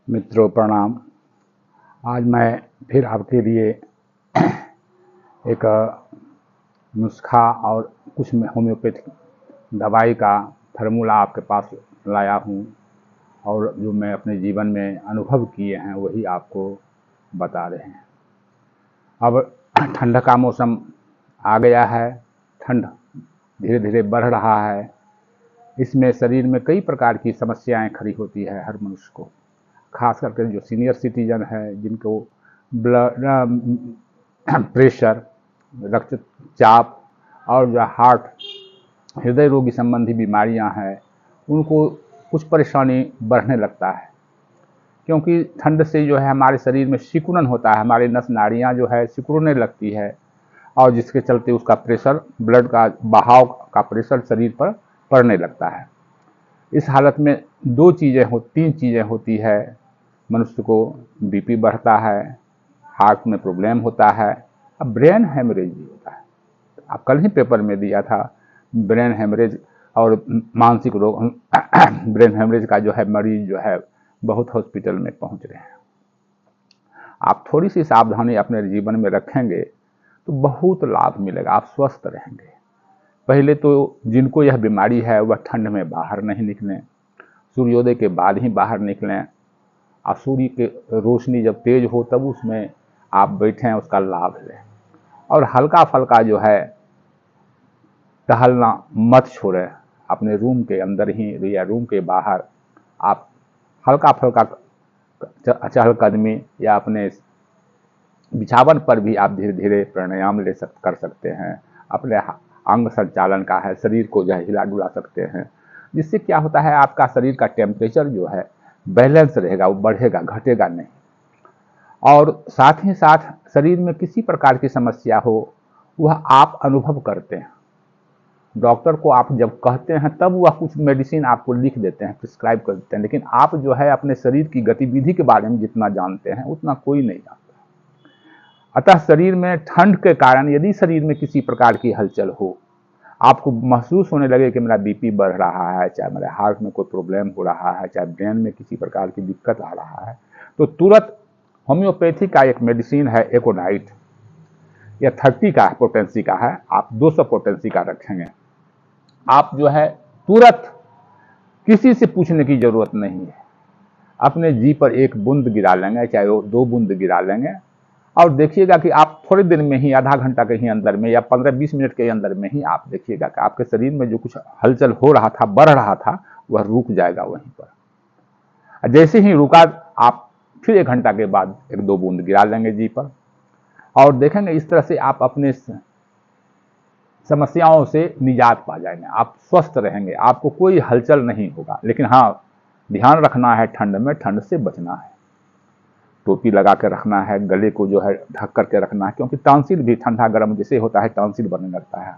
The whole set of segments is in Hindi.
मित्रों प्रणाम। आज मैं फिर आपके लिए एक नुस्खा और कुछ होम्योपैथिक दवाई का फार्मूला आपके पास लाया हूँ और जो मैं अपने जीवन में अनुभव किए हैं वही आपको बता रहे हैं। अब ठंड का मौसम आ गया है, ठंड धीरे धीरे बढ़ रहा है। इसमें शरीर में कई प्रकार की समस्याएं खड़ी होती है हर मनुष्य को, खास करके जो सीनियर सिटीजन है, जिनको ब्लड प्रेशर, रक्तचाप और जो हार्ट हृदय रोगी संबंधी बीमारियां हैं, उनको कुछ परेशानी बढ़ने लगता है। क्योंकि ठंड से जो है हमारे शरीर में सिकुड़न होता है, हमारी नस नाड़ियाँ जो है सिकुड़ने लगती है और जिसके चलते उसका प्रेशर, ब्लड का बहाव का प्रेशर शरीर पर पड़ने लगता है। इस हालत में तीन चीज़ें होती है। मनुष्य को बीपी बढ़ता है, हार्ट में प्रॉब्लम होता है, अब ब्रेन हेमरेज भी होता है। आप कल ही पेपर में दिया था ब्रेन हेमरेज और मानसिक रोग ब्रेन हेमरेज का जो है मरीज जो है बहुत हॉस्पिटल में पहुंच रहे हैं। आप थोड़ी सी सावधानी अपने जीवन में रखेंगे तो बहुत लाभ मिलेगा, आप स्वस्थ रहेंगे। पहले तो जिनको यह बीमारी है वह ठंड में बाहर नहीं निकलें, सूर्योदय के बाद ही बाहर निकलें। और सूर्य की रोशनी जब तेज हो तब उसमें आप बैठें, उसका लाभ लें। और हल्का फल्का जो है टहलना मत छोड़ें, अपने रूम के अंदर ही या रूम के बाहर आप हल्का फल्का चहलकदमी या अपने बिछावन पर भी आप धीरे धीरे प्राणायाम कर सकते हैं। अपने अंग संचालन का है, शरीर को जो है हिला डुला सकते हैं, जिससे क्या होता है आपका शरीर का टेम्परेचर जो है बैलेंस रहेगा, वो बढ़ेगा, घटेगा नहीं। और साथ ही साथ शरीर में किसी प्रकार की समस्या हो वह आप अनुभव करते हैं। डॉक्टर को आप जब कहते हैं तब वह कुछ मेडिसिन आपको लिख देते हैं, प्रिस्क्राइब कर देते हैं, लेकिन आप जो है अपने शरीर की गतिविधि के बारे में जितना जानते हैं उतना कोई नहीं जानता। अतः शरीर में ठंड के कारण यदि शरीर में किसी प्रकार की हलचल हो, आपको महसूस होने लगे कि मेरा बीपी बढ़ रहा है, चाहे मेरे हार्ट में कोई प्रॉब्लम हो रहा है, चाहे ब्रेन में किसी प्रकार की दिक्कत आ रहा है, तो तुरंत होम्योपैथी का एक मेडिसिन है एकोनाइट, यह 30 का पोटेंसी का है, आप 200 पोटेंसी का रखेंगे। आप जो है तुरंत किसी से पूछने की जरूरत नहीं है, अपने जी पर एक बूंद गिरा लेंगे, चाहे वो 2 बूंद गिरा लेंगे, और देखिएगा कि आप थोड़े दिन में ही, आधा घंटा के ही अंदर में या 15-20 मिनट के अंदर में ही आप देखिएगा कि आपके शरीर में जो कुछ हलचल हो रहा था, बढ़ रहा था, वह रुक जाएगा वहीं पर। जैसे ही रुका आप फिर 1 घंटा के बाद 1-2 बूंद गिरा लेंगे जी पर, और देखेंगे इस तरह से आप अपने समस्याओं से निजात पा जाएंगे, आप स्वस्थ रहेंगे, आपको कोई हलचल नहीं होगा। लेकिन हाँ, ध्यान रखना है, ठंड में ठंड से बचना है, टोपी लगा कर रखना है, गले को जो है ढक करके रखना है, क्योंकि टॉन्सिल भी ठंडा गर्म जैसे होता है टॉन्सिल बनने लगता है।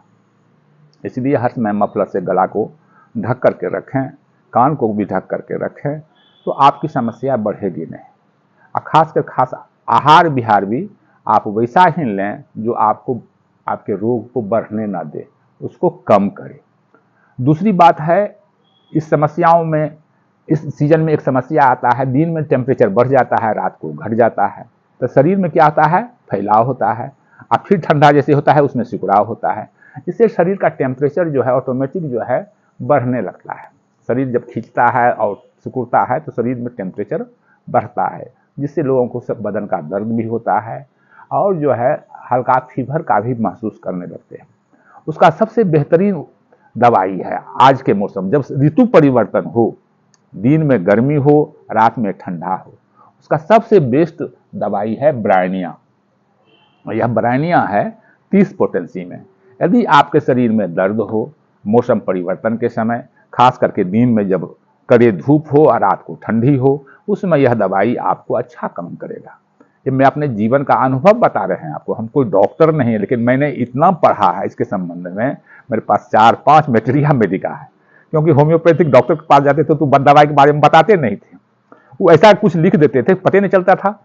इसलिए हर समय मफलर से गला को ढक करके रखें, कान को भी ढक करके रखें, तो आपकी समस्या बढ़ेगी नहीं। और खास आहार विहार भी आप वैसा ही लें जो आपको आपके रोग को बढ़ने ना दे, उसको कम करें। दूसरी बात है, इस समस्याओं में, इस सीजन में एक समस्या आता है, दिन में टेम्परेचर बढ़ जाता है, रात को घट जाता है, तो शरीर में क्या होता है, फैलाव होता है, और फिर ठंडा जैसे होता है उसमें सिकुड़ाव होता है। इससे शरीर का टेम्परेचर जो है ऑटोमेटिक जो है बढ़ने लगता है। शरीर जब खींचता है और सिकुड़ता है तो शरीर में टेम्परेचर बढ़ता है, जिससे लोगों को सब बदन का दर्द भी होता है और जो है हल्का फीवर का भी महसूस करने लगते हैं। उसका सबसे बेहतरीन दवाई है आज के मौसम, जब ऋतु परिवर्तन हो, दिन में गर्मी हो, रात में ठंडा हो, उसका सबसे बेस्ट दवाई है ब्रायनिया। यह ब्रायनिया है 30 पोटेंसी में। यदि आपके शरीर में दर्द हो मौसम परिवर्तन के समय, खास करके दिन में जब कड़े धूप हो और रात को ठंडी हो, उसमें यह दवाई आपको अच्छा काम करेगा। ये मैं अपने जीवन का अनुभव बता रहे हैं आपको, हम कोई डॉक्टर नहीं है, लेकिन मैंने इतना पढ़ा है इसके संबंध में, मेरे पास 4-5 मेटेरिया मेडिका है। क्योंकि होम्योपैथिक डॉक्टर के पास जाते थे तो दवाई के बारे में बताते नहीं थे, वो ऐसा कुछ लिख देते थे, पता नहीं चलता था।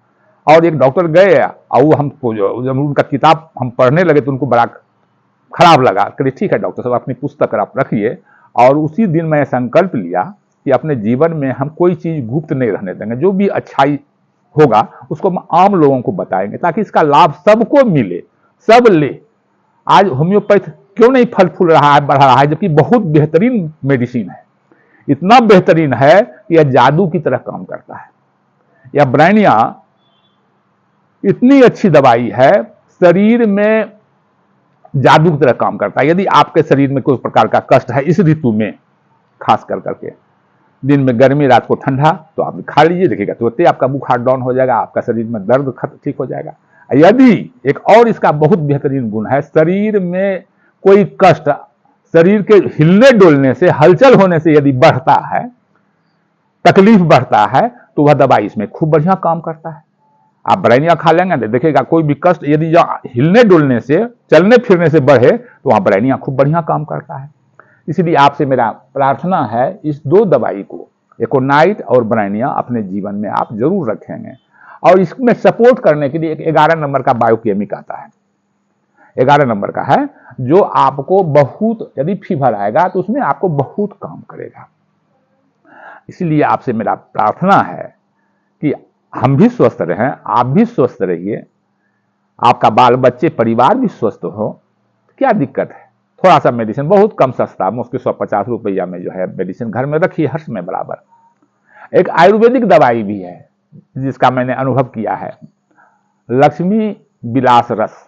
और एक डॉक्टर गए और वो हमको जब उनका किताब हम पढ़ने लगे तो उनको बड़ा खराब लगा। कहे ठीक है डॉक्टर साहब, अपनी पुस्तक आप रखिए। और उसी दिन मैं संकल्प लिया कि अपने जीवन में हम कोई चीज गुप्त नहीं रहने देंगे। जो भी अच्छाई होगा उसको हम आम लोगों को बताएंगे ताकि इसका लाभ सबको मिले, सब ले। आज होम्योपैथ क्यों नहीं फल फूल रहा है, बढ़ रहा है, जबकि बहुत बेहतरीन मेडिसिन है। इतना बेहतरीन है कि यह जादू की तरह काम करता है। यह ब्रैनिया इतनी अच्छी दवाई है, शरीर में जादू की तरह काम करता है। यदि आपके शरीर में कोई प्रकार का कष्ट है इस ऋतु में, खास कर करके दिन में गर्मी रात को ठंडा, तो आप खा लीजिए, देखिएगा तुरंत आपका बुखार डाउन हो जाएगा, आपका शरीर में दर्द ठीक हो जाएगा। यदि एक और इसका बहुत बेहतरीन गुण है, शरीर में कोई कष्ट शरीर के हिलने डोलने से, हलचल होने से यदि बढ़ता है, तकलीफ बढ़ता है, तो वह दवाई इसमें खूब बढ़िया काम करता है। आप ब्रैनिया खा लेंगे तो देखिएगा कोई भी कष्ट यदि हिलने डुलने से, चलने फिरने से बढ़े, तो वहां ब्रैनिया खूब बढ़िया काम करता है। इसलिए आपसे मेरा प्रार्थना है, इस दो दवाई को, एकोनाइट और ब्रैनिया, अपने जीवन में आप जरूर रखेंगे। और इसमें सपोर्ट करने के लिए एक 11 नंबर का बायोकेमिक आता है, 11 नंबर का है, जो आपको बहुत, यदि फीवर आएगा तो उसमें आपको बहुत काम करेगा। इसलिए आपसे मेरा प्रार्थना है कि हम भी स्वस्थ रहें, आप भी स्वस्थ रहिए, आपका बाल बच्चे परिवार भी स्वस्थ हो। क्या दिक्कत है, थोड़ा सा मेडिसिन बहुत कम सस्ता, मुफ्त 150 रुपया में जो है मेडिसिन घर में रखिए हर समय बराबर। एक आयुर्वेदिक दवाई भी है जिसका मैंने अनुभव किया है, लक्ष्मी विलास रस,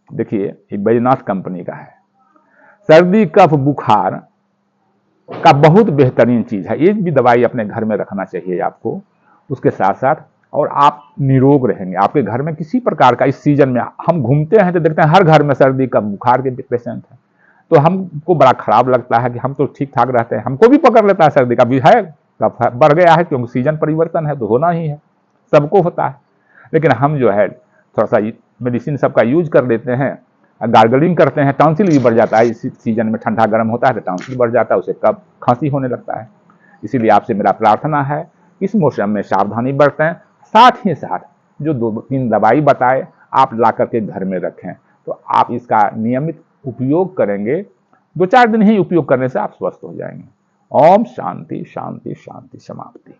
देखिए ये बैजनाथ कंपनी का है। सर्दी कफ बुखार का बहुत बेहतरीन चीज है, ये भी दवाई अपने घर में रखना चाहिए आपको। उसके साथ साथ और आप निरोग रहेंगे। आपके घर में किसी प्रकार का, इस सीजन में हम घूमते हैं तो देखते हैं हर घर में सर्दी का बुखार के पेशेंट है, तो हमको बड़ा खराब लगता है कि हम तो ठीक ठाक रहते हैं, हमको भी पकड़ लेता है सर्दी का भी है, बढ़ गया है क्योंकि सीजन परिवर्तन है तो होना ही है, सबको होता है। लेकिन हम जो है थोड़ा सा मेडिसिन सबका यूज कर लेते हैं, गार्गलिंग करते हैं, टाउंसिल भी बढ़ जाता है। इस सीजन में ठंडा गर्म होता है तो टाउंसिल बढ़ जाता है, उसे कब खांसी होने लगता है। इसीलिए आपसे मेरा प्रार्थना है, इस मौसम में सावधानी बरतें, साथ ही साथ जो 2-3 दवाई बताए आप ला करके घर में रखें, तो आप इसका नियमित उपयोग करेंगे, 2-4 दिन ही उपयोग करने से आप स्वस्थ हो जाएंगे। ओम शांति शांति शांति समाप्ति।